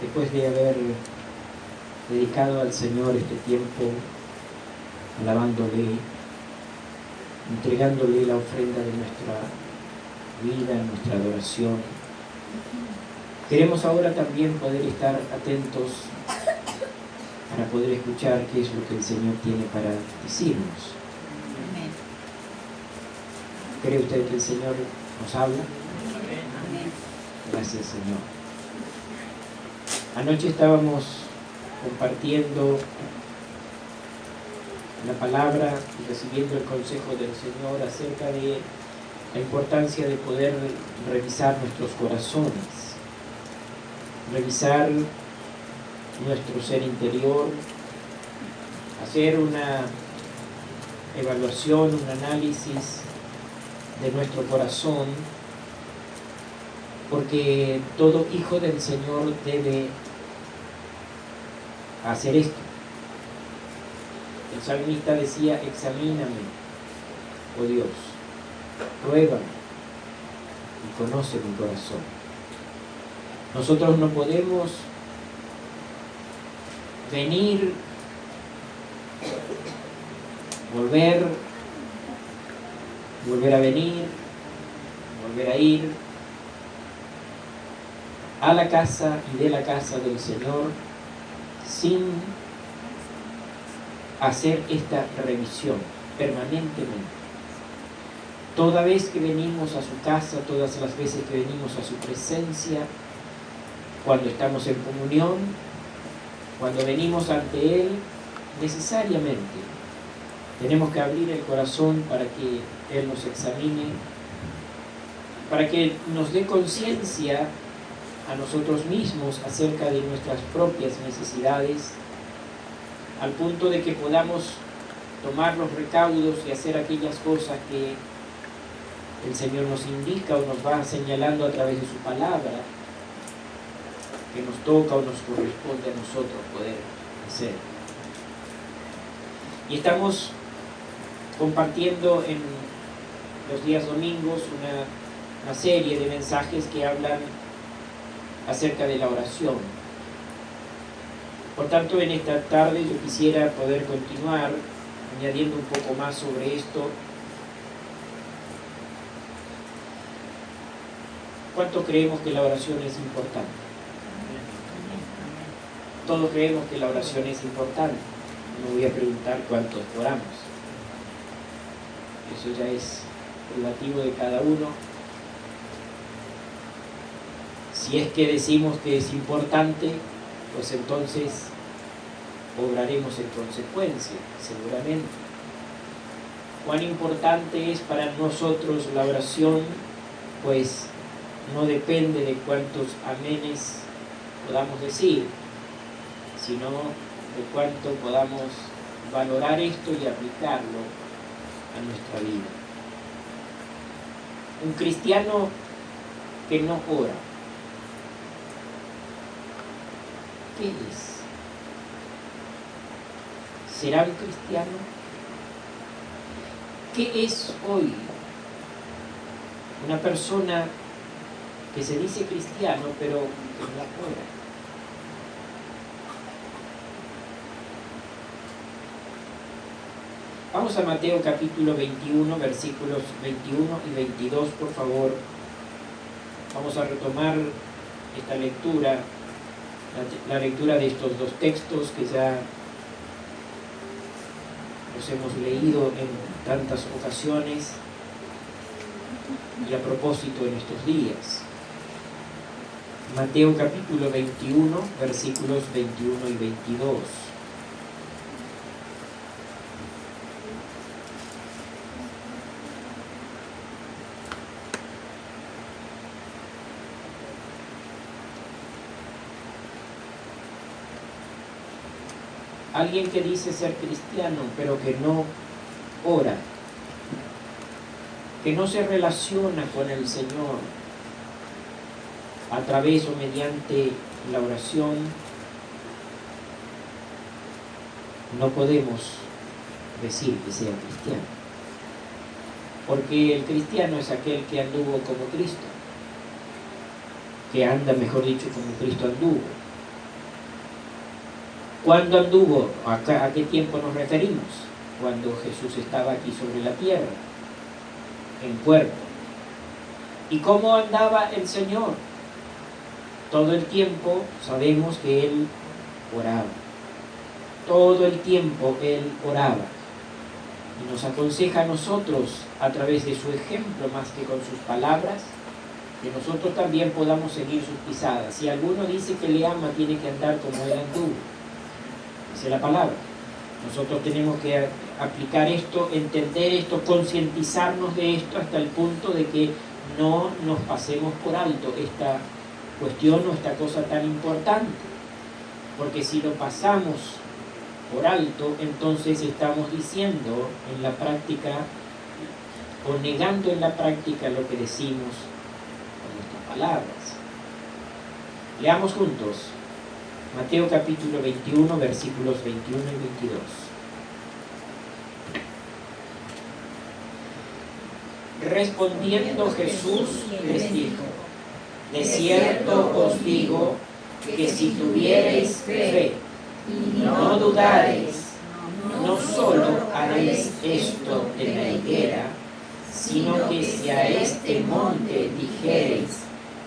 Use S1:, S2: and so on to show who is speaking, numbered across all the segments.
S1: después de haber dedicado al Señor este tiempo, alabándole, entregándole la ofrenda de nuestra vida, nuestra adoración, queremos ahora también poder estar atentos para poder escuchar qué es lo que el Señor tiene para decirnos.
S2: Amén.
S1: ¿Cree usted que el Señor nos habla?
S2: Amén.
S1: Gracias, Señor. Anoche estábamos compartiendo la palabra y recibiendo el consejo del Señor acerca de la importancia de poder revisar nuestros corazones, revisar nuestro ser interior, hacer una evaluación, un análisis de nuestro corazón, porque todo hijo del Señor debe hacer esto. El salmista decía: examíname, oh Dios, pruébame y conoce mi corazón. Nosotros no podemos venir, volver a venir, volver a ir a la casa y de la casa del Señor sin hacer esta revisión permanentemente. Toda vez que venimos a su casa, todas las veces que venimos a su presencia, cuando estamos en comunión, cuando venimos ante Él, necesariamente tenemos que abrir el corazón para que Él nos examine, para que nos dé conciencia a nosotros mismos acerca de nuestras propias necesidades, al punto de que podamos tomar los recaudos y hacer aquellas cosas que el Señor nos indica o nos va señalando a través de su palabra, que nos toca o nos corresponde a nosotros poder hacer. Y estamos compartiendo en los días domingos una serie de mensajes que hablan acerca de la oración. Por tanto, en esta tarde yo quisiera poder continuar añadiendo un poco más sobre esto. ¿Cuánto creemos que la oración es importante? Todos creemos que la oración es importante. No voy a preguntar cuántos oramos. Eso ya es relativo de cada uno. Si es que decimos que es importante, pues entonces obraremos en consecuencia, seguramente. Cuán importante es para nosotros la oración, pues no depende de cuántos amenes podamos decir, sino de cuánto podamos valorar esto y aplicarlo a nuestra vida. Un cristiano que no ora, ¿qué es? ¿Será un cristiano? ¿Qué es hoy una persona que se dice cristiano pero que no ora? Vamos a Mateo capítulo 21, versículos 21 y 22, por favor. Vamos a retomar esta lectura, la lectura de estos dos textos que ya los hemos leído en tantas ocasiones y a propósito en estos días. Mateo capítulo 21, versículos 21 y 22. Alguien que dice ser cristiano, pero que no ora, que no se relaciona con el Señor a través o mediante la oración, no podemos decir que sea cristiano. Porque el cristiano es aquel que anduvo como Cristo, que anda, mejor dicho, como Cristo anduvo. ¿Cuándo anduvo? ¿A qué tiempo nos referimos? Cuando Jesús estaba aquí sobre la tierra, en cuerpo. ¿Y cómo andaba el Señor? Todo el tiempo sabemos que Él oraba. Todo el tiempo Él oraba. Y nos aconseja a nosotros, a través de su ejemplo más que con sus palabras, que nosotros también podamos seguir sus pisadas. Si alguno dice que le ama, tiene que andar como Él anduvo. Dice la palabra. Nosotros tenemos que aplicar esto, entender esto, concientizarnos de esto hasta el punto de que no nos pasemos por alto esta cuestión o esta cosa tan importante. Porque si lo pasamos por alto, entonces estamos diciendo en la práctica o negando en la práctica lo que decimos con nuestras palabras. Leamos juntos Mateo capítulo 21, versículos 21 y 22. Respondiendo Jesús les dijo: de cierto os digo que si tuviereis fe y no dudareis, no solo haréis esto de la higuera, sino que si a este monte dijereis: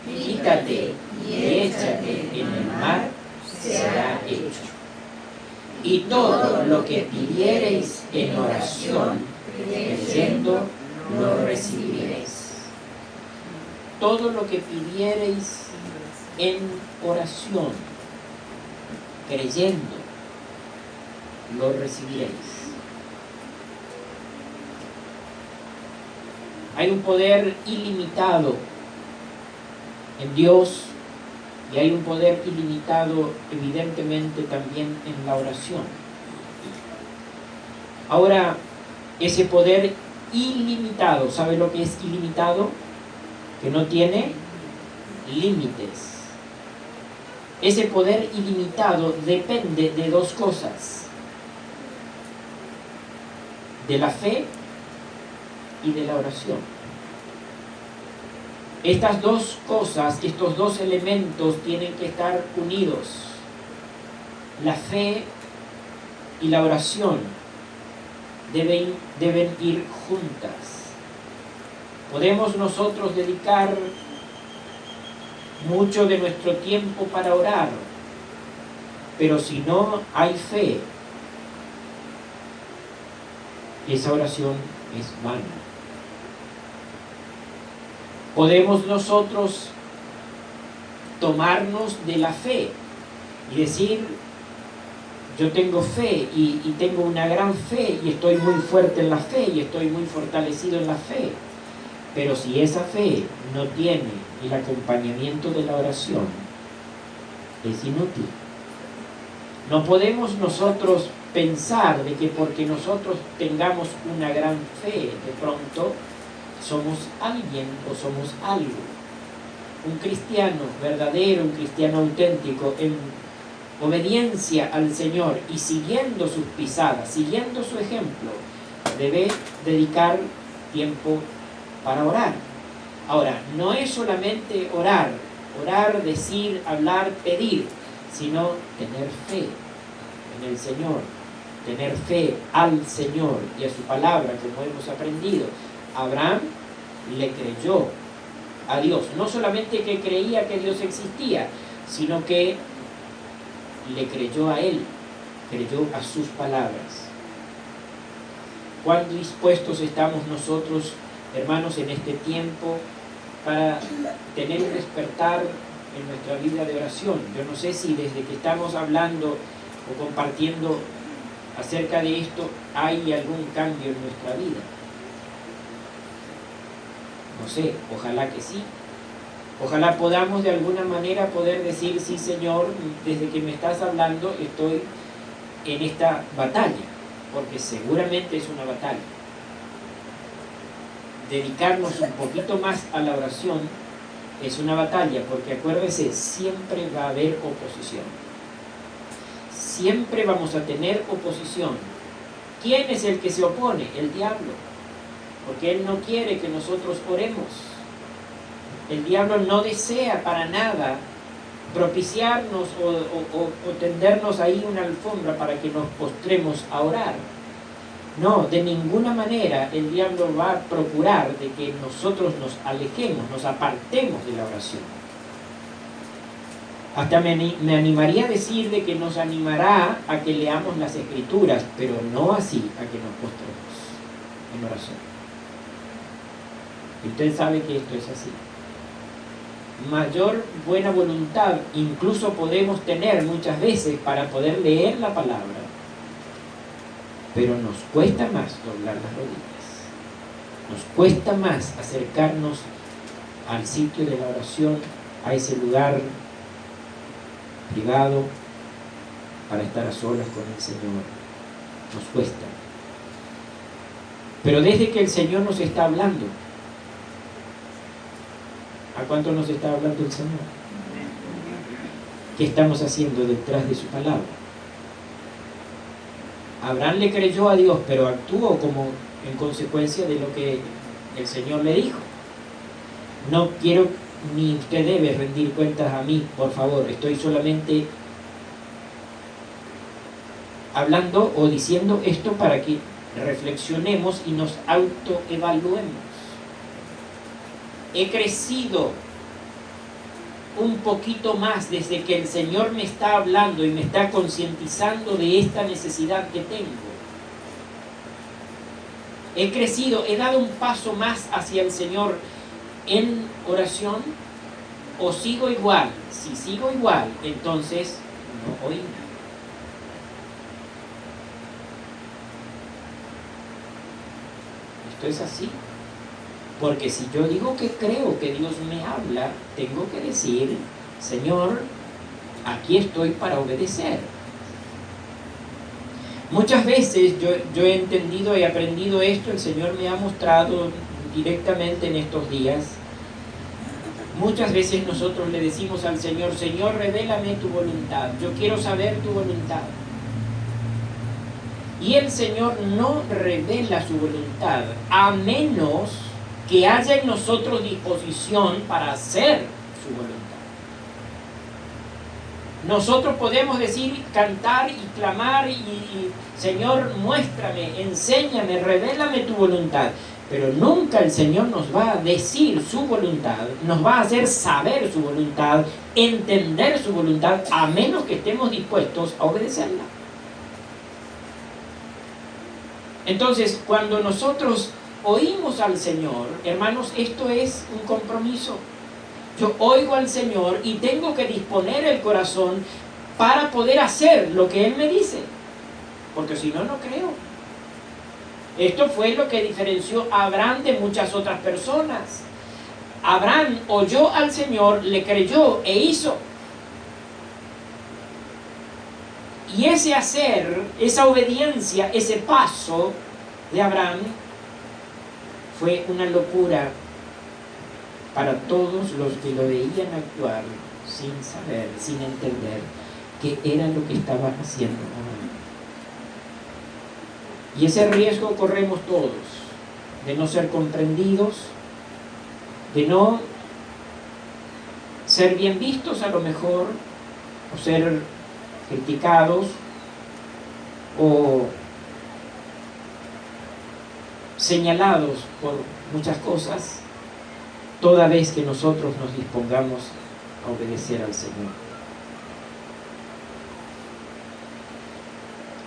S1: quítate y échate en el mar, será hecho. Y todo lo que pidiereis en oración, creyendo, lo recibiréis. Todo lo que pidiereis en oración, creyendo, lo recibiréis. Hay un poder ilimitado en Dios y hay un poder ilimitado evidentemente también en la oración. Ahora, ese poder ilimitado, ¿sabe lo que es ilimitado? Que no tiene límites. Ese poder ilimitado depende de dos cosas: de la fe y de la oración. Estas dos cosas, estos dos elementos tienen que estar unidos. La fe y la oración deben ir juntas. Podemos nosotros dedicar mucho de nuestro tiempo para orar, pero si no hay fe, esa oración es vana. Podemos nosotros tomarnos de la fe y decir: yo tengo fe y tengo una gran fe y estoy muy fuerte en la fe y estoy muy fortalecido en la fe. Pero si esa fe no tiene el acompañamiento de la oración, es inútil. No podemos nosotros pensar de que porque nosotros tengamos una gran fe, de pronto somos alguien o somos algo. Un cristiano verdadero, un cristiano auténtico, en obediencia al Señor y siguiendo sus pisadas, siguiendo su ejemplo, debe dedicar tiempo para orar. Ahora, no es solamente orar, decir, hablar, pedir, sino tener fe en el Señor, tener fe al Señor y a su palabra, como hemos aprendido. Abraham le creyó a Dios, no solamente que creía que Dios existía, sino que le creyó a Él, creyó a sus palabras. ¿Cuán dispuestos estamos nosotros, hermanos, en este tiempo para tener un despertar en nuestra vida de oración? Yo no sé si desde que estamos hablando o compartiendo acerca de esto hay algún cambio en nuestra vida. No sé, ojalá que sí. Ojalá podamos de alguna manera poder decir: sí, Señor, desde que me estás hablando estoy en esta batalla, porque seguramente es una batalla. Dedicarnos un poquito más a la oración es una batalla, porque acuérdese, siempre va a haber oposición. Siempre vamos a tener oposición. ¿Quién es el que se opone? El diablo. Porque él no quiere que nosotros oremos. El diablo no desea para nada propiciarnos o tendernos ahí una alfombra para que nos postremos a orar. No, de ninguna manera el diablo va a procurar de que nosotros nos alejemos, nos apartemos de la oración. Hasta me animaría a decir de que nos animará a que leamos las Escrituras, pero no así a que nos postremos en oración. Y usted sabe que esto es así. Mayor buena voluntad incluso podemos tener muchas veces para poder leer la palabra, pero nos cuesta más doblar las rodillas, nos cuesta más acercarnos al sitio de la oración, a ese lugar privado para estar a solas con el Señor. Nos cuesta. Pero desde que el Señor nos está hablando, ¿a cuánto nos está hablando el Señor? ¿Qué estamos haciendo detrás de su palabra? Abraham le creyó a Dios, pero actuó como en consecuencia de lo que el Señor le dijo. No quiero ni usted debe rendir cuentas a mí, por favor. Estoy solamente hablando o diciendo esto para que reflexionemos y nos autoevaluemos. He crecido un poquito más desde que el Señor me está hablando y me está concientizando de esta necesidad que tengo. He crecido, he dado un paso más hacia el Señor en oración, o sigo igual. Si sigo igual, entonces no oí nada. Esto es así. Porque si yo digo que creo que Dios me habla, tengo que decir, Señor, aquí estoy para obedecer. Muchas veces yo he entendido y aprendido esto, el Señor me ha mostrado directamente en estos días. Muchas veces nosotros le decimos al Señor, Señor, revélame tu voluntad, yo quiero saber tu voluntad. Y el Señor no revela su voluntad, a menos que haya en nosotros disposición para hacer su voluntad. Nosotros podemos decir, cantar y clamar y Señor, muéstrame, enséñame, revélame tu voluntad. Pero nunca el Señor nos va a decir su voluntad, nos va a hacer saber su voluntad, entender su voluntad, a menos que estemos dispuestos a obedecerla. Entonces, cuando nosotros oímos al Señor, hermanos, esto es un compromiso. Yo oigo al Señor y tengo que disponer el corazón para poder hacer lo que Él me dice, porque si no, no creo. Esto fue lo que diferenció a Abraham de muchas otras personas. Abraham oyó al Señor, le creyó e hizo. Y ese hacer, esa obediencia, ese paso de Abraham fue una locura para todos los que lo veían actuar sin saber, sin entender qué era lo que estaba haciendo Abraham. Y ese riesgo corremos todos, de no ser comprendidos, de no ser bien vistos a lo mejor, o ser criticados, o señalados por muchas cosas, toda vez que nosotros nos dispongamos a obedecer al Señor.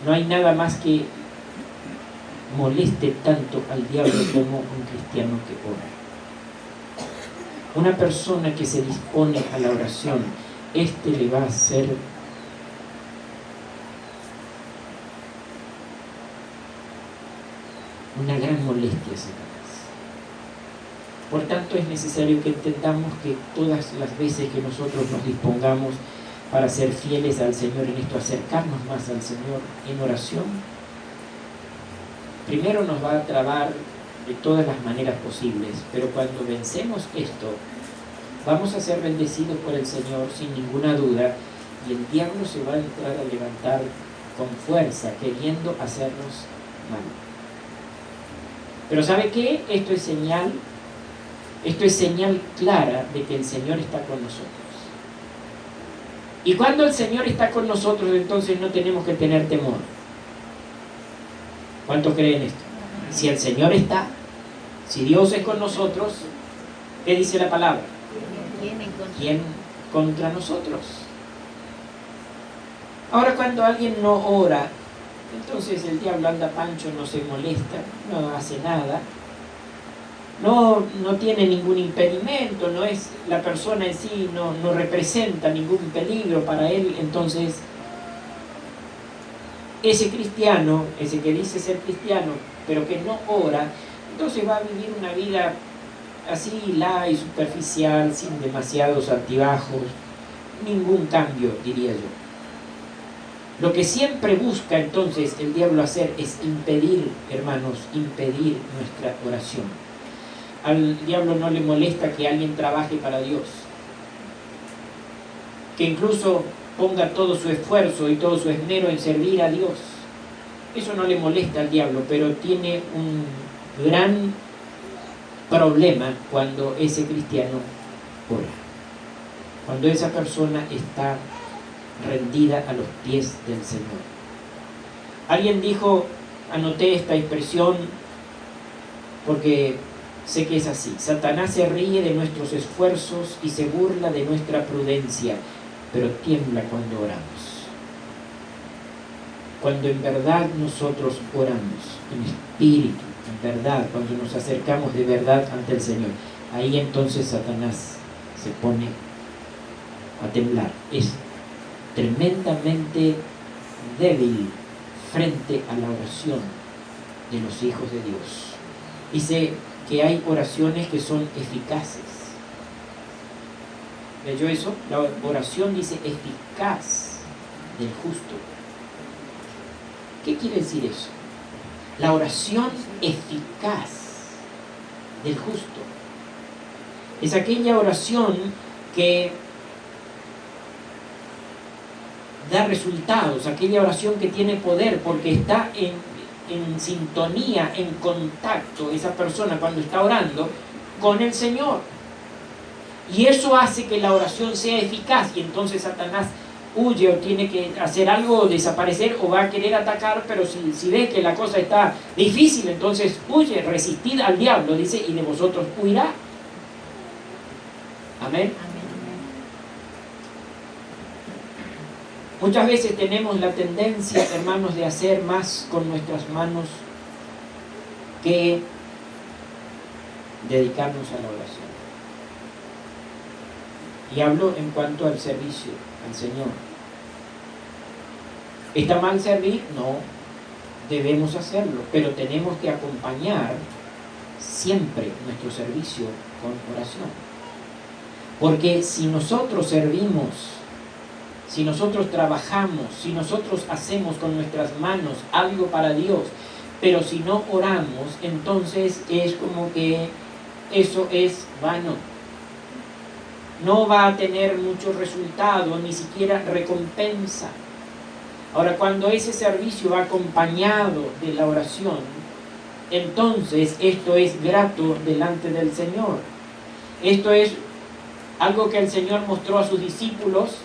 S1: No hay nada más que moleste tanto al diablo como un cristiano que ora. Una persona que se dispone a la oración, le va a hacer una gran molestia a Satanás. Por tanto, es necesario que entendamos que todas las veces que nosotros nos dispongamos para ser fieles al Señor en esto, acercarnos más al Señor en oración, primero nos va a trabar de todas las maneras posibles, pero cuando vencemos esto, vamos a ser bendecidos por el Señor sin ninguna duda, y el diablo se va a entrar a levantar con fuerza, queriendo hacernos mal. Pero ¿sabe qué? Esto es señal clara de que el Señor está con nosotros. Y cuando el Señor está con nosotros, entonces no tenemos que tener temor. ¿Cuántos creen esto? Si el Señor está, si Dios es con nosotros, ¿qué dice la palabra? ¿Quién contra nosotros? Ahora, cuando alguien no ora, entonces el diablo anda pancho, no se molesta, no hace nada, no tiene ningún impedimento, no es la persona en sí, no representa ningún peligro para él. Entonces ese cristiano, ese que dice ser cristiano pero que no ora, entonces va a vivir una vida así light y superficial, sin demasiados altibajos, ningún cambio, diría yo. Lo que siempre busca entonces el diablo hacer es impedir, hermanos, impedir nuestra oración. Al diablo no le molesta que alguien trabaje para Dios, que incluso ponga todo su esfuerzo y todo su esmero en servir a Dios. Eso no le molesta al diablo, pero tiene un gran problema cuando ese cristiano ora, cuando esa persona está rendida a los pies del Señor. Alguien dijo, anoté esta expresión porque sé que es así: Satanás se ríe de nuestros esfuerzos y se burla de nuestra prudencia, pero tiembla cuando oramos. Cuando en verdad nosotros oramos, en espíritu, en verdad, cuando nos acercamos de verdad ante el Señor, ahí entonces Satanás se pone a temblar. Es tremendamente débil frente a la oración de los hijos de Dios. Dice que hay oraciones que son eficaces. ¿Leyó eso? La oración dice eficaz del justo. ¿Qué quiere decir eso? La oración eficaz del justo es aquella oración que da resultados, aquella oración que tiene poder porque está en sintonía, en contacto, esa persona cuando está orando con el Señor. Y eso hace que la oración sea eficaz, y entonces Satanás huye o tiene que hacer algo, desaparecer, o va a querer atacar, pero si ve que la cosa está difícil, entonces huye. Resistid al diablo, dice, y de vosotros huirá. Amén. Muchas veces tenemos la tendencia, hermanos, de hacer más con nuestras manos que dedicarnos a la oración. Y hablo en cuanto al servicio al Señor. ¿Está mal servir? No, debemos hacerlo, pero tenemos que acompañar siempre nuestro servicio con oración. Porque si nosotros servimos, si nosotros trabajamos, si nosotros hacemos con nuestras manos algo para Dios, pero si no oramos, entonces es como que eso es vano. No va a tener mucho resultado, ni siquiera recompensa. Ahora, cuando ese servicio va acompañado de la oración, entonces esto es grato delante del Señor. Esto es algo que el Señor mostró a sus discípulos.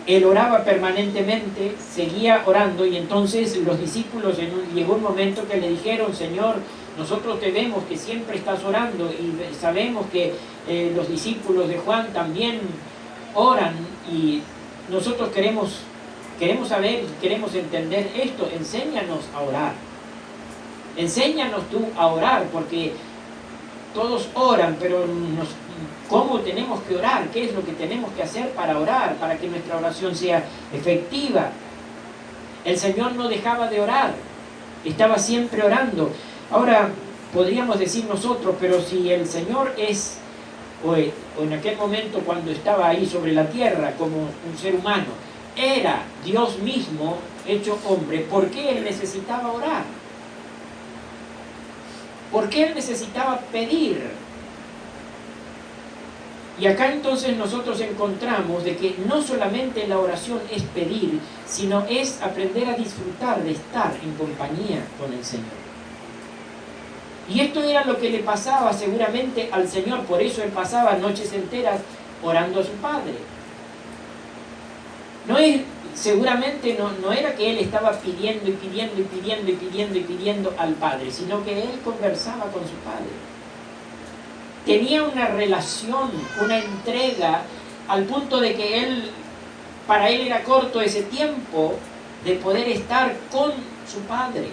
S1: Él oraba permanentemente, seguía orando, y entonces los discípulos, llegó un momento que le dijeron: Señor, nosotros te vemos que siempre estás orando, y sabemos que los discípulos de Juan también oran, y nosotros queremos saber, queremos entender esto. Enséñanos a orar. Enséñanos tú a orar, porque todos oran, pero ¿cómo tenemos que orar? ¿Qué es lo que tenemos que hacer para orar, para que nuestra oración sea efectiva? El Señor no dejaba de orar, estaba siempre orando. Ahora, podríamos decir nosotros, pero si el Señor es, o en aquel momento cuando estaba ahí sobre la tierra como un ser humano, era Dios mismo hecho hombre, ¿por qué Él necesitaba orar? ¿Por qué Él necesitaba pedir? Y acá entonces nosotros encontramos de que no solamente la oración es pedir, sino es aprender a disfrutar de estar en compañía con el Señor. Y esto era lo que le pasaba seguramente al Señor, por eso Él pasaba noches enteras orando a su Padre. No es, seguramente no era que él estaba pidiendo y pidiendo y pidiendo y pidiendo y pidiendo al Padre, sino que él conversaba con su Padre. Tenía una relación, una entrega, al punto de que para él era corto ese tiempo de poder estar con su Padre.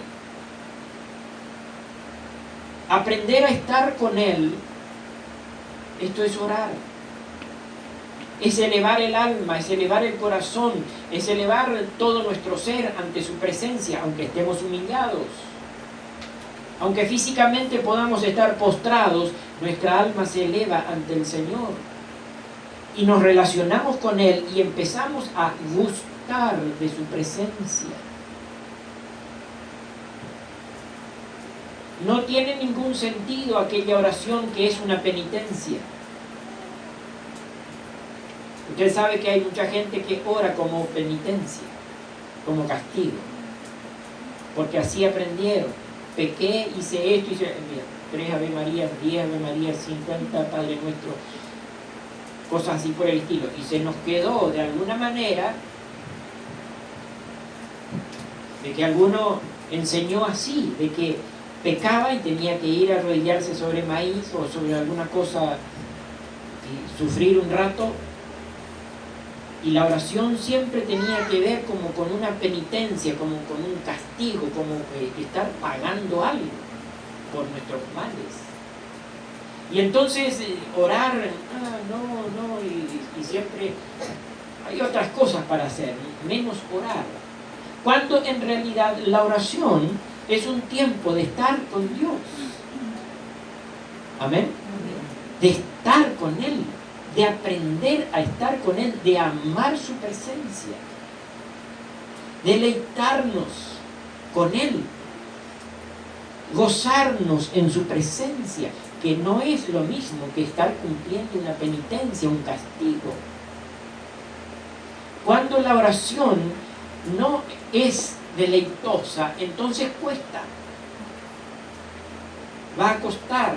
S1: Aprender a estar con Él, esto es orar. Es elevar el alma, es elevar el corazón, es elevar todo nuestro ser ante su presencia, aunque estemos humillados. Aunque físicamente podamos estar postrados, nuestra alma se eleva ante el Señor. Y nos relacionamos con Él y empezamos a gustar de su presencia. No tiene ningún sentido aquella oración que es una penitencia. Usted sabe que hay mucha gente que ora como penitencia, como castigo. Porque así aprendieron. Pequé, hice esto, hice... Mira, 3 Ave Marías, 10 Ave Marías, 50 Padre Nuestro, cosas así por el estilo. Y se nos quedó de alguna manera de que alguno enseñó así, de que pecaba y tenía que ir a arrodillarse sobre maíz o sobre alguna cosa y sufrir un rato. Y la oración siempre tenía que ver como con una penitencia, como con un castigo, como estar pagando algo por nuestros males. Y entonces orar, no, y siempre hay otras cosas para hacer, menos orar. Cuando en realidad la oración es un tiempo de estar con Dios. Amén. De estar con Él, de aprender a estar con Él, de amar su presencia, deleitarnos con Él, gozarnos en su presencia, que no es lo mismo que estar cumpliendo una penitencia, un castigo. Cuando la oración no es deleitosa, entonces cuesta. Va a costar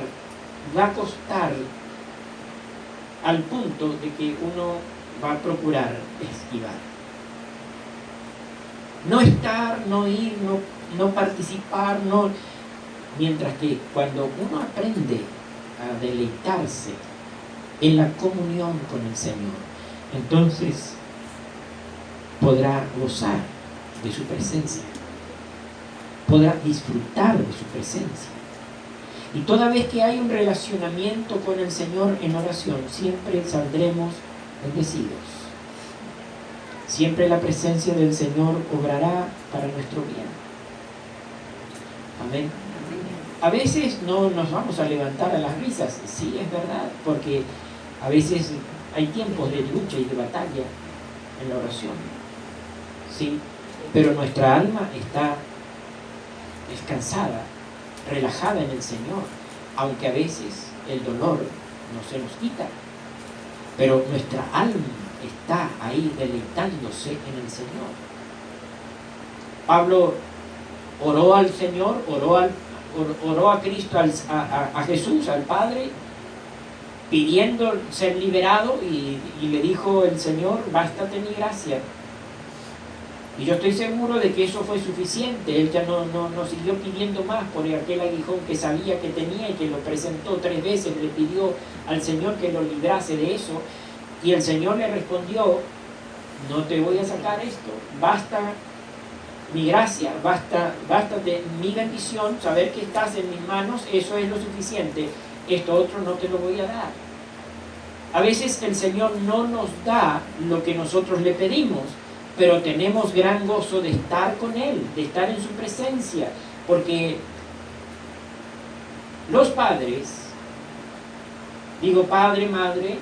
S1: al punto de que uno va a procurar esquivar. No estar, no ir, no participar, no. Mientras que cuando uno aprende a deleitarse en la comunión con el Señor, entonces podrá gozar de su presencia, podrá disfrutar de su presencia. Y toda vez que hay un relacionamiento con el Señor en oración, siempre saldremos bendecidos. Siempre la presencia del Señor obrará para nuestro bien. Amén. A veces no nos vamos a levantar a las risas, sí, es verdad, porque a veces hay tiempos de lucha y de batalla en la oración, sí, pero nuestra alma está descansada, relajada en el Señor, aunque a veces el dolor no se nos quita, pero nuestra alma está ahí deleitándose en el Señor. Pablo oró al Señor, oró a Cristo, a Jesús, al Padre, pidiendo ser liberado, y le dijo el Señor: bástate mi gracia. Y yo estoy seguro de que eso fue suficiente. Él ya no siguió pidiendo más por aquel aguijón que sabía que tenía y que lo presentó 3 veces, le pidió al Señor que lo librase de eso, y el Señor le respondió: no te voy a sacar esto, basta mi gracia, basta de mi bendición, saber que estás en mis manos, eso es lo suficiente, esto otro no te lo voy a dar. A veces el Señor no nos da lo que nosotros le pedimos, pero tenemos gran gozo de estar con Él, de estar en su presencia, porque los padres, digo padre, madre,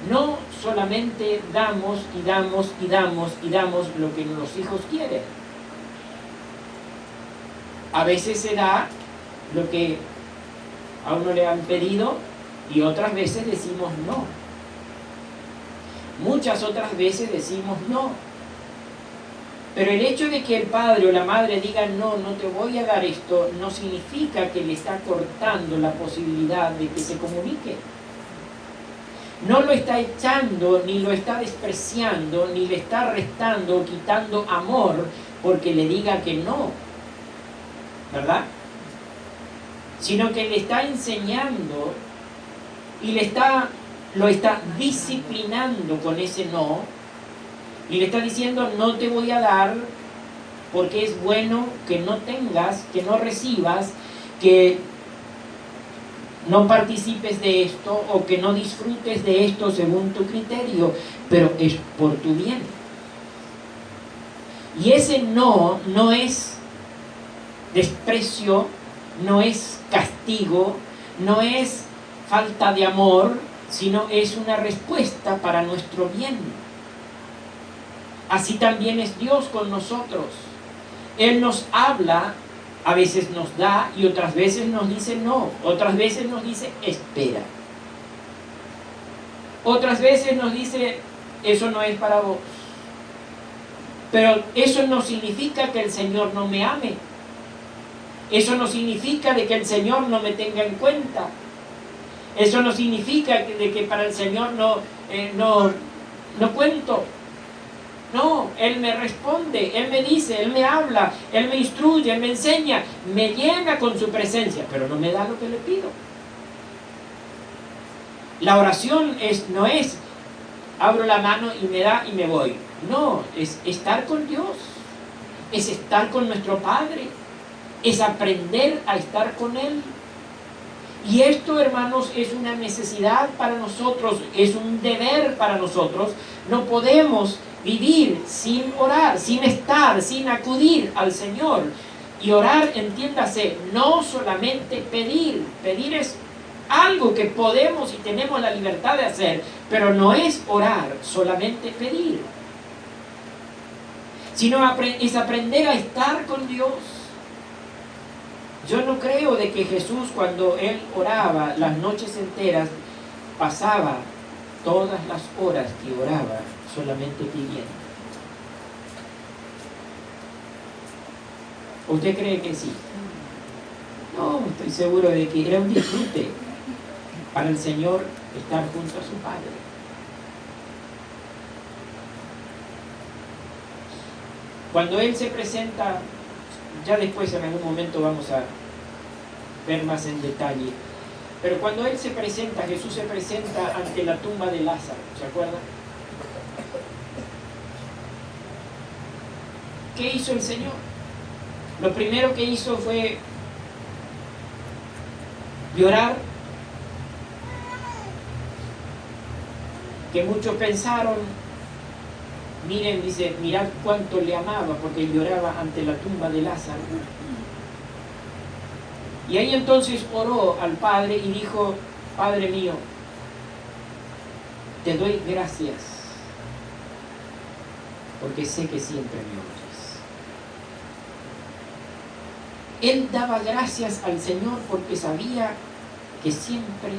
S1: no solamente damos y damos y damos y damos lo que los hijos quieren. A veces se da lo que a uno le han pedido y otras veces decimos no. Muchas otras veces decimos no. Pero el hecho de que el padre o la madre diga no te voy a dar esto, no significa que le está cortando la posibilidad de que se comunique. no lo está echando, ni lo está despreciando, ni le está restando o quitando amor porque le diga que no, ¿verdad? Sino que le está enseñando y lo está disciplinando con ese no, y le está diciendo: no te voy a dar porque es bueno que no tengas, que no recibas, que no participes de esto o que no disfrutes de esto según tu criterio, pero es por tu bien. Y ese no es desprecio, no es castigo, no es falta de amor, sino es una respuesta para nuestro bien. Así también es Dios con nosotros. Él nos habla, a veces nos da y otras veces nos dice no, otras veces nos dice espera. Otras veces nos dice: eso no es para vos. Pero eso no significa que el Señor no me ame. Eso no significa de que el Señor no me tenga en cuenta. Eso no significa de que para el Señor no cuento. No, Él me responde, Él me dice, Él me habla, Él me instruye, Él me enseña, me llena con su presencia, pero no me da lo que le pido. La oración no es abro la mano y me da y me voy. No, es estar con Dios, es estar con nuestro Padre, es aprender a estar con Él. Y esto, hermanos, es una necesidad para nosotros, es un deber para nosotros. No podemos vivir sin orar, sin estar, sin acudir al Señor. Y orar, entiéndase, no solamente pedir. Pedir es algo que podemos y tenemos la libertad de hacer, pero no es orar, solamente pedir. Sino es aprender a estar con Dios. Yo no creo de que Jesús, cuando Él oraba las noches enteras, pasaba todas las horas que oraba solamente pidiendo. ¿Usted cree que sí? No, estoy seguro de que era un disfrute para el Señor estar junto a su Padre. Cuando Él se presenta, ya después en algún momento vamos a ver más en detalle, pero cuando Él se presenta, Jesús se presenta ante la tumba de Lázaro, ¿se acuerdan? ¿Qué hizo el Señor? Lo primero que hizo fue llorar, que muchos pensaron, miren, dice, mirad cuánto le amaba, porque lloraba ante la tumba de Lázaro. Y ahí entonces oró al Padre y dijo: Padre mío, te doy gracias, porque sé que siempre me oyes. Él daba gracias al Señor porque sabía que siempre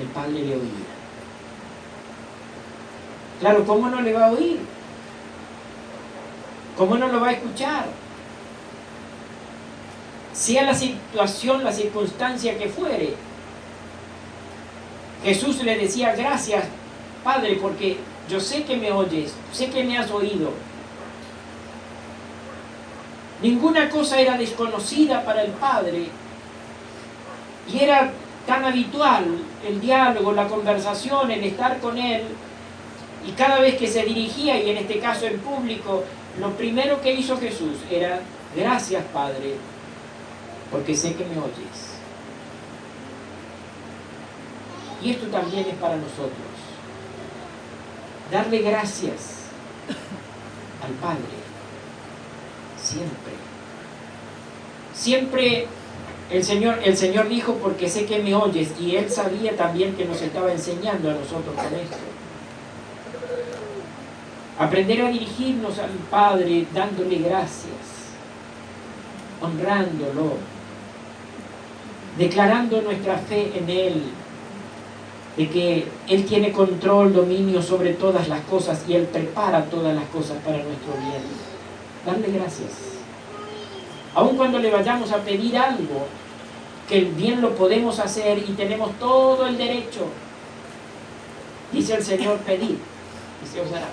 S1: el Padre le oía. Claro, ¿cómo no le va a oír? ¿Cómo no lo va a escuchar? Sea la situación, la circunstancia que fuere. Jesús le decía: gracias, Padre, porque yo sé que me oyes, sé que me has oído. Ninguna cosa era desconocida para el Padre. Y era tan habitual el diálogo, la conversación, el estar con Él. Y cada vez que se dirigía, y en este caso en público, lo primero que hizo Jesús era: gracias, Padre, porque sé que me oyes. Y esto también es para nosotros. Darle gracias al Padre. Siempre. Siempre el Señor dijo: porque sé que me oyes. Y Él sabía también que nos estaba enseñando a nosotros con esto. Aprender a dirigirnos al Padre dándole gracias, honrándolo, declarando nuestra fe en Él, de que Él tiene control, dominio sobre todas las cosas y Él prepara todas las cosas para nuestro bien. Darle gracias. Aun cuando le vayamos a pedir algo, que bien lo podemos hacer y tenemos todo el derecho, Dice el Señor, pedid y se os dará.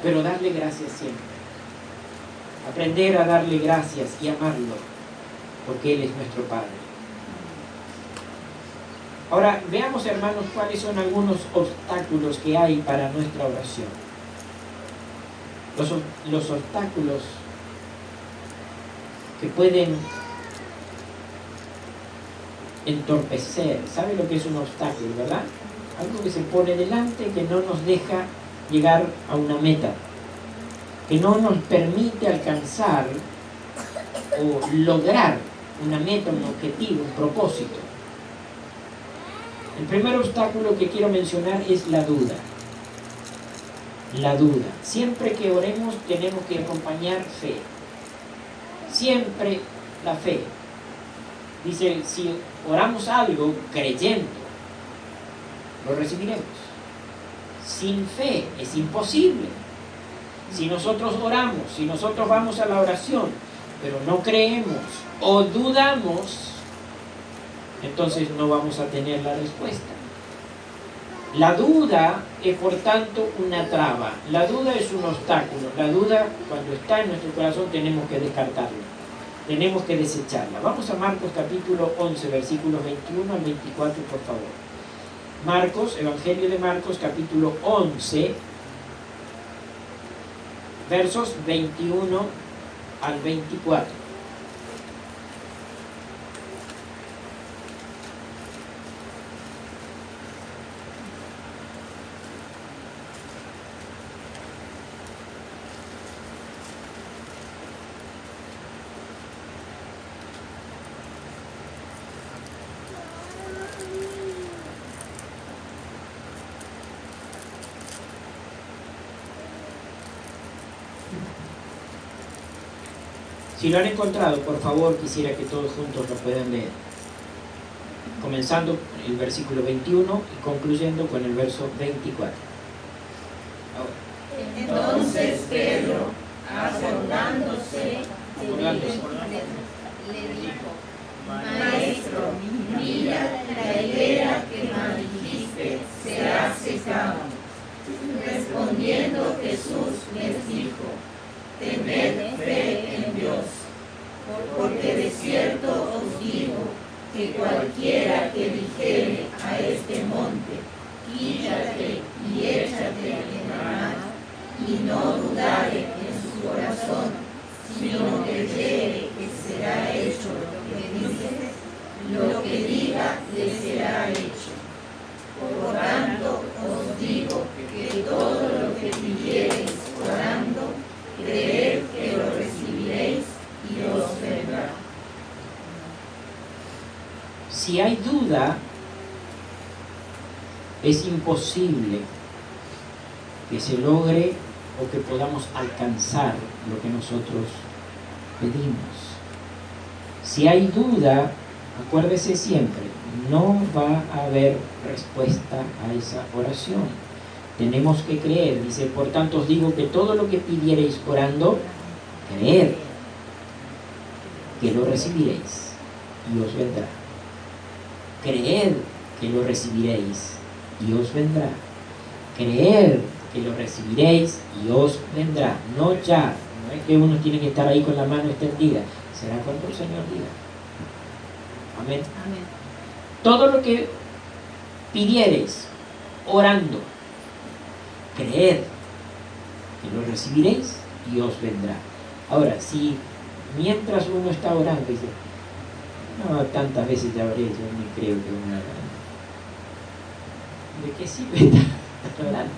S1: Pero darle gracias siempre. Aprender a darle gracias y amarlo, porque Él es nuestro Padre. Ahora, veamos, hermanos, cuáles son algunos obstáculos que hay para nuestra oración. Los obstáculos que pueden entorpecer. ¿Sabe lo que es un obstáculo, verdad? Algo que se pone delante, que no nos deja llegar a una meta, que no nos permite alcanzar o lograr una meta, un objetivo, un propósito. El primer obstáculo que quiero mencionar es la duda. La duda. Siempre que oremos tenemos que acompañar fe. Siempre la fe. Dice, si oramos algo creyendo, lo recibiremos. Sin fe es imposible. Si nosotros oramos, si nosotros vamos a la oración, pero no creemos o dudamos, entonces no vamos a tener la respuesta. La duda es, por tanto, una traba. La duda es un obstáculo. La duda, cuando está en nuestro corazón, tenemos que descartarla. Tenemos que desecharla. Vamos a Marcos capítulo 11, versículos 21 al 24, por favor. Marcos, Evangelio de Marcos, capítulo 11, versos 21 al 24. Si lo han encontrado, por favor, quisiera que todos juntos lo puedan leer. Comenzando el versículo 21 y concluyendo con el verso 24. Ahora.
S2: Entonces Pedro, acordándose, le dijo: Maestro, mira, la higuera que maldijiste se ha secado. Respondiendo Jesús les dijo: Tened fe en Dios, porque de cierto os digo que cualquiera que dijere a este monte, quítate y échate en el mar, y no dudare en su corazón, sino que creyere que será hecho lo que diga le será hecho. Por tanto os digo que todo lo que pidiereis orando, creed que lo recibiréis y os vendrá.
S1: Si hay duda, es imposible que se logre o que podamos alcanzar lo que nosotros pedimos. Si hay duda, acuérdese siempre, no va a haber respuesta a esa oración. Tenemos que creer. Dice, por tanto os digo que todo lo que pidiereis orando, creed que lo recibiréis y os vendrá. Creed que lo recibiréis y os vendrá. Creed que lo recibiréis y os vendrá. No ya, no es que uno tiene que estar ahí con la mano extendida. Será cuando el Señor diga. Amén.
S2: Amén.
S1: Todo lo que pidiereis orando, creed que lo recibiréis y os vendrá. Ahora, si mientras uno está orando dice, no, tantas veces ya oré, yo ni creo que uno haga. ¿De qué sirve estar orando?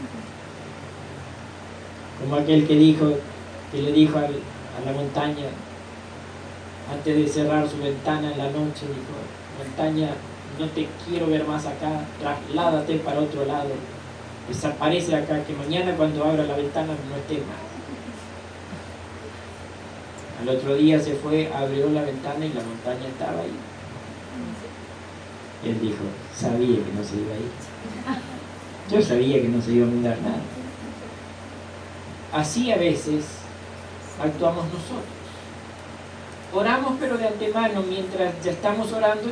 S1: Como aquel que le dijo a la montaña, antes de cerrar su ventana en la noche, dijo, montaña, no te quiero ver más acá, trasládate para otro lado, desaparece acá, que mañana cuando abra la ventana no estés más. Al otro día se fue, abrió la ventana y la montaña estaba ahí. Él dijo, sabía que no se iba a ir. Yo sabía que no se iba a mudar nada. Así a veces actuamos nosotros. oramos pero de antemano, mientras ya estamos orando,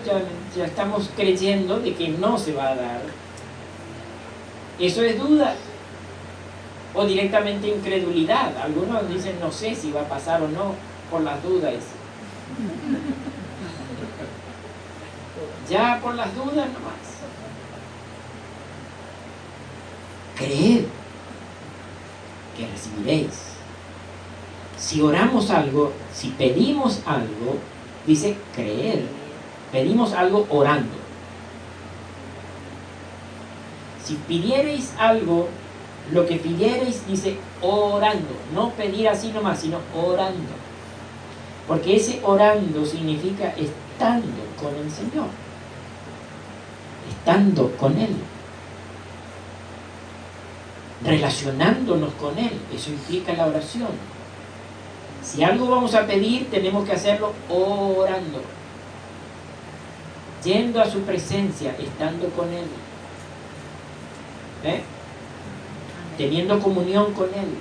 S1: ya estamos creyendo de que no se va a dar. Eso es duda. O directamente incredulidad. Algunos dicen no sé si va a pasar o no, por las dudas. Ya por las dudas nomás. Creed que recibiréis. Si oramos algo, si pedimos algo, dice creer. Pedimos algo orando. Si pidiereis algo, lo que pidiereis, dice orando. No pedir así nomás, sino orando. Porque ese orando significa estando con el Señor. Estando con Él. Relacionándonos con Él. Eso implica la oración. Si algo vamos a pedir, tenemos que hacerlo orando. Yendo a su presencia, estando con Él. Teniendo comunión con Él.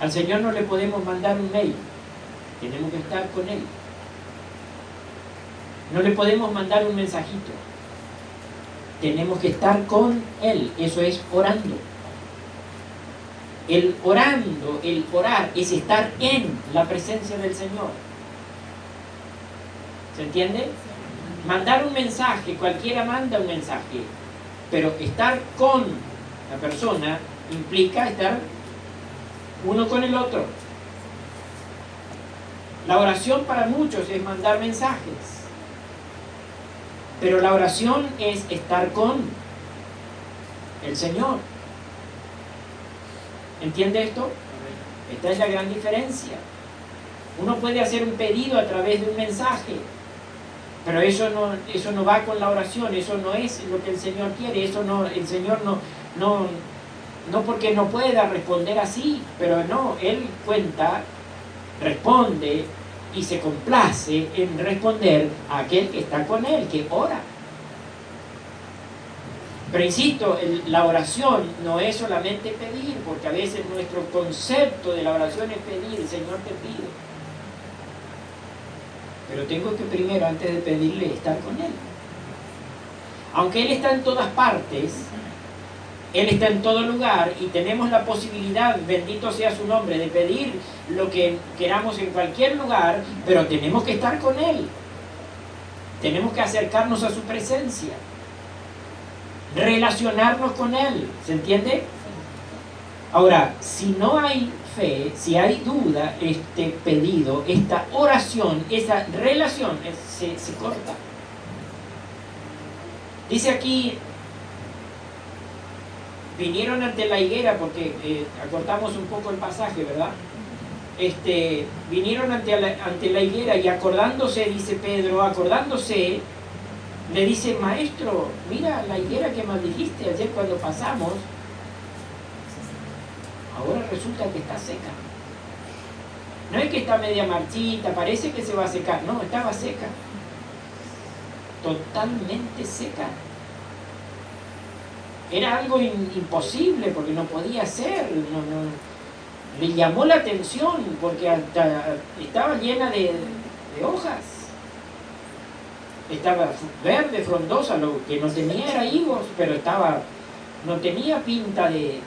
S1: Al Señor no le podemos mandar un mail. Tenemos que estar con Él. No le podemos mandar un mensajito. Tenemos que estar con Él. Eso es orando. El orando, el orar, es estar en la presencia del Señor. ¿Se entiende? Mandar un mensaje, cualquiera manda un mensaje, pero estar con la persona implica estar uno con el otro. La oración para muchos es mandar mensajes, pero la oración es estar con el Señor. ¿Entiende esto? Esta es la gran diferencia. Uno puede hacer un pedido a través de un mensaje, pero eso no va con la oración. Eso no es lo que el Señor quiere. Eso no, el Señor no porque no pueda responder así, pero no, Él cuenta, responde y se complace en responder a aquel que está con Él, que ora. Pero insisto, la oración no es solamente pedir, porque a veces nuestro concepto de la oración es pedir, Señor te pido. Pero tengo que primero, antes de pedirle, estar con Él. Aunque Él está en todas partes, Él está en todo lugar y tenemos la posibilidad, bendito sea su nombre, de pedir lo que queramos en cualquier lugar, pero tenemos que estar con Él. Tenemos que acercarnos a su presencia. Relacionarnos con Él, ¿se entiende? Ahora, si no hay fe, si hay duda, este pedido, esta oración, esa relación se corta. Dice aquí, vinieron ante la higuera, porque acortamos un poco el pasaje, ¿verdad? Vinieron ante la higuera y acordándose, dice Pedro, acordándose, le dice, maestro, mira la higuera que maldijiste ayer cuando pasamos, ahora resulta que está seca. No es que está media marchita, parece que se va a secar, no, estaba seca. Totalmente seca. Era algo imposible porque no podía ser, le llamó la atención porque hasta estaba llena de hojas. Estaba verde, frondosa, lo que no tenía era higos, pero no tenía pinta de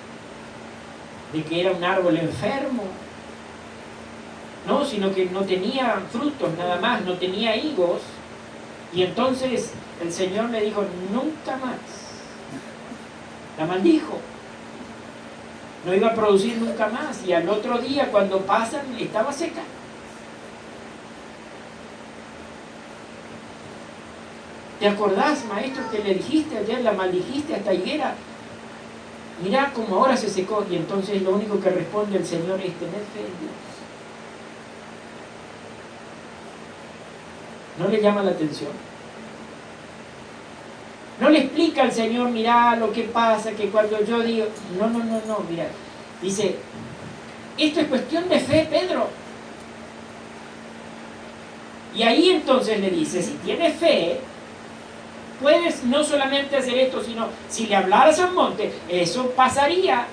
S1: que era un árbol enfermo, no, sino que no tenía frutos nada más, no tenía higos. Y entonces el Señor le dijo, nunca más. La maldijo. No iba a producir nunca más. Y al otro día, cuando pasan, estaba seca. ¿Te acordás, maestro, que le dijiste ayer, la maldijiste a esta higuera? Mirá cómo ahora se secó. Y entonces lo único que responde el Señor es tener fe en Dios. ¿No le llama la atención? No le explica al Señor, mirá lo que pasa, que cuando yo digo... No, mirá. Dice, esto es cuestión de fe, Pedro. Y ahí entonces le dice, si tienes fe, puedes no solamente hacer esto, sino si le hablaras al monte, eso pasaría.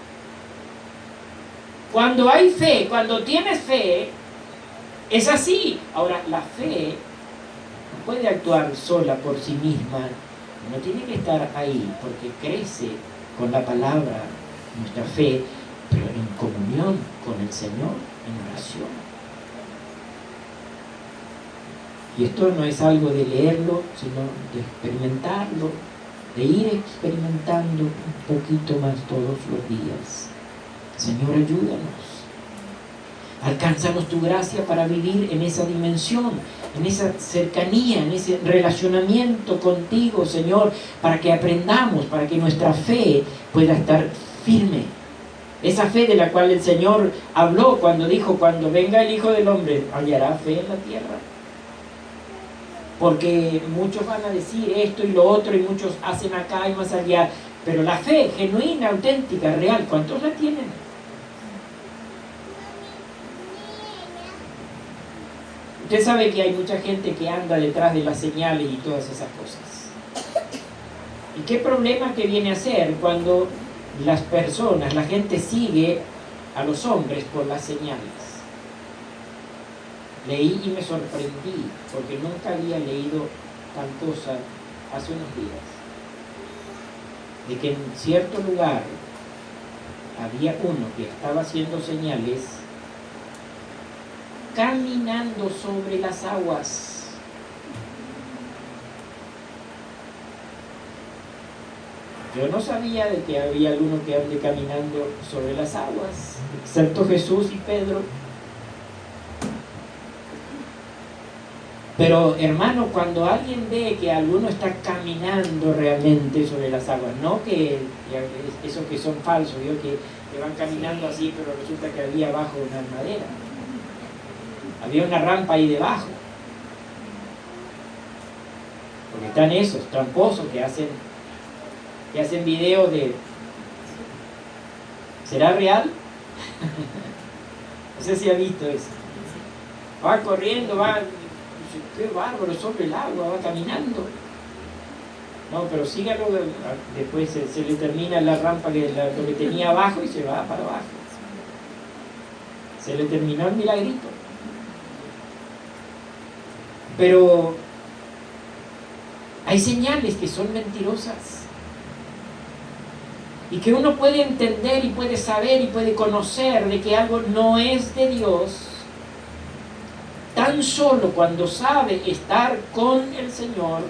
S1: Cuando hay fe, cuando tienes fe, Es así. Ahora, la fe no puede actuar sola por sí misma. No tiene que estar ahí porque crece con la palabra, nuestra fe, pero en comunión con el Señor, en oración. Y esto no es algo de leerlo, sino de experimentarlo, de ir experimentando un poquito más todos los días. Señor, ayúdanos. Alcánzanos tu gracia para vivir en esa dimensión, en esa cercanía, en ese relacionamiento contigo, Señor, para que aprendamos, para que nuestra fe pueda estar firme. Esa fe de la cual el Señor habló cuando dijo, cuando venga el Hijo del Hombre, ¿hallará fe en la tierra? Porque muchos van a decir esto y lo otro, y muchos hacen acá y más allá, pero la fe genuina, auténtica, real, ¿cuántos la tienen? Usted sabe que hay mucha gente que anda detrás de las señales y todas esas cosas. ¿Y qué problema que viene a ser cuando las personas, la gente sigue a los hombres por las señales? Leí y me sorprendí, porque nunca había leído tal cosa hace unos días, de que en cierto lugar había uno que estaba haciendo señales caminando sobre las aguas. Yo no sabía de que había alguno que ande caminando sobre las aguas, excepto Jesús y Pedro. Pero hermano, cuando alguien ve que alguno está caminando realmente sobre las aguas, no que esos que son falsos, que van caminando así, pero resulta que había abajo una madera, había una rampa ahí debajo, porque están esos tramposos que hacen videos de... ¿Será real? No sé si ha visto eso. Va corriendo, va... Qué bárbaro, sobre el agua, va caminando. No, pero sígalo, después se le termina la rampa, lo que tenía abajo, y se va para abajo. Se le terminó el milagrito. Pero hay señales que son mentirosas y que uno puede entender y puede saber y puede conocer de que algo no es de Dios tan solo cuando sabe estar con el Señor,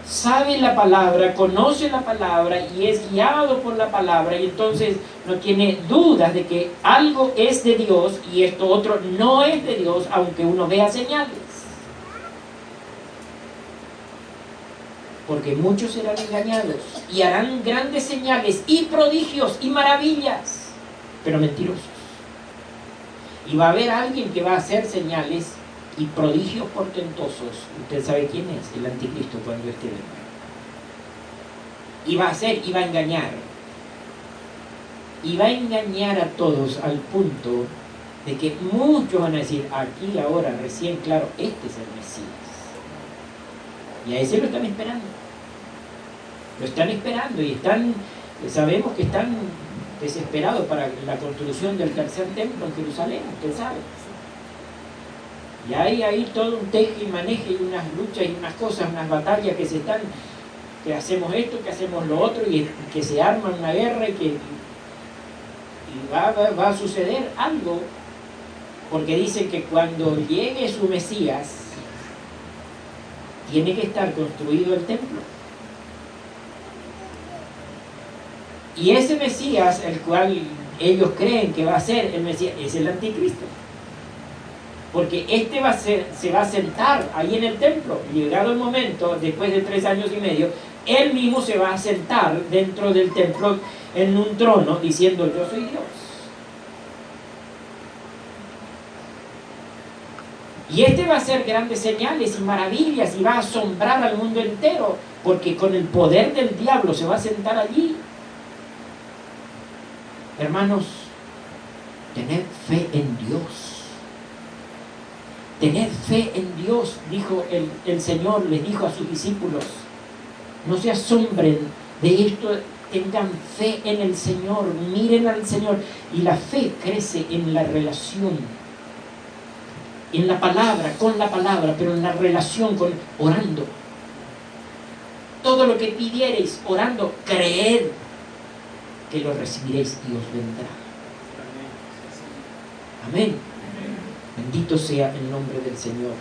S1: sabe la palabra, conoce la palabra y es guiado por la palabra, y entonces no tiene dudas de que algo es de Dios y esto otro no es de Dios, aunque uno vea señales. Porque muchos serán engañados y harán grandes señales y prodigios y maravillas, pero mentirosos. Y va a haber alguien que va a hacer señales y prodigios portentosos. Usted sabe quién es, el anticristo, cuando esté venga. Y va a hacer, y va a engañar. Y va a engañar a todos al punto de que muchos van a decir, aquí ahora, recién, claro, este es el Mesías. Y a ese lo están esperando. Lo están esperando y sabemos que están desesperados para la construcción del tercer templo en Jerusalén, usted sabe. Y hay ahí todo un teje y maneje y unas luchas y unas cosas, unas batallas que hacemos esto, que hacemos lo otro, y que se arma una guerra y va a suceder algo, porque dicen que cuando llegue su Mesías, tiene que estar construido el templo. Y ese Mesías, el cual ellos creen que va a ser el Mesías, es el anticristo. Porque este se va a sentar ahí en el templo. Llegado el momento, después de 3 años y medio, él mismo se va a sentar dentro del templo en un trono diciendo, yo soy Dios. Y este va a hacer grandes señales y maravillas y va a asombrar al mundo entero, porque con el poder del diablo se va a sentar allí. Hermanos, tened fe en Dios. Tened fe en Dios, dijo el Señor, les dijo a sus discípulos. No se asombren de esto, tengan fe en el Señor, miren al Señor. Y la fe crece en la relación en la palabra, con la palabra, pero en la relación con orando. Todo lo que pidiereis orando, creed que lo recibiréis y os vendrá. Amén. Bendito sea el nombre del Señor.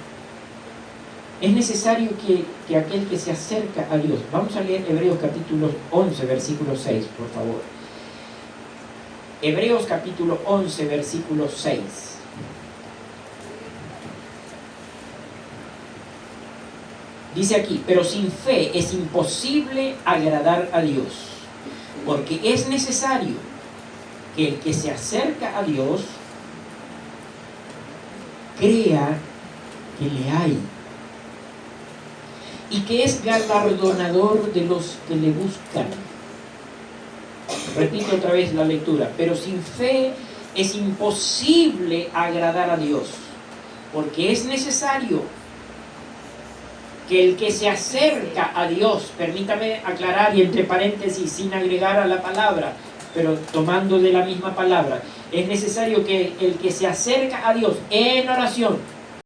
S1: Es necesario que aquel que se acerca a Dios, vamos a leer Hebreos capítulo 11, versículo 6, por favor. Hebreos capítulo 11, versículo 6. Dice aquí, pero sin fe es imposible agradar a Dios, porque es necesario que el que se acerca a Dios crea que le hay y que es galardonador de los que le buscan. Repito otra vez la lectura, pero sin fe es imposible agradar a Dios, porque es necesario que el que se acerca a Dios, permítame aclarar y entre paréntesis sin agregar a la palabra, pero tomando de la misma palabra, es necesario que el que se acerca a Dios en oración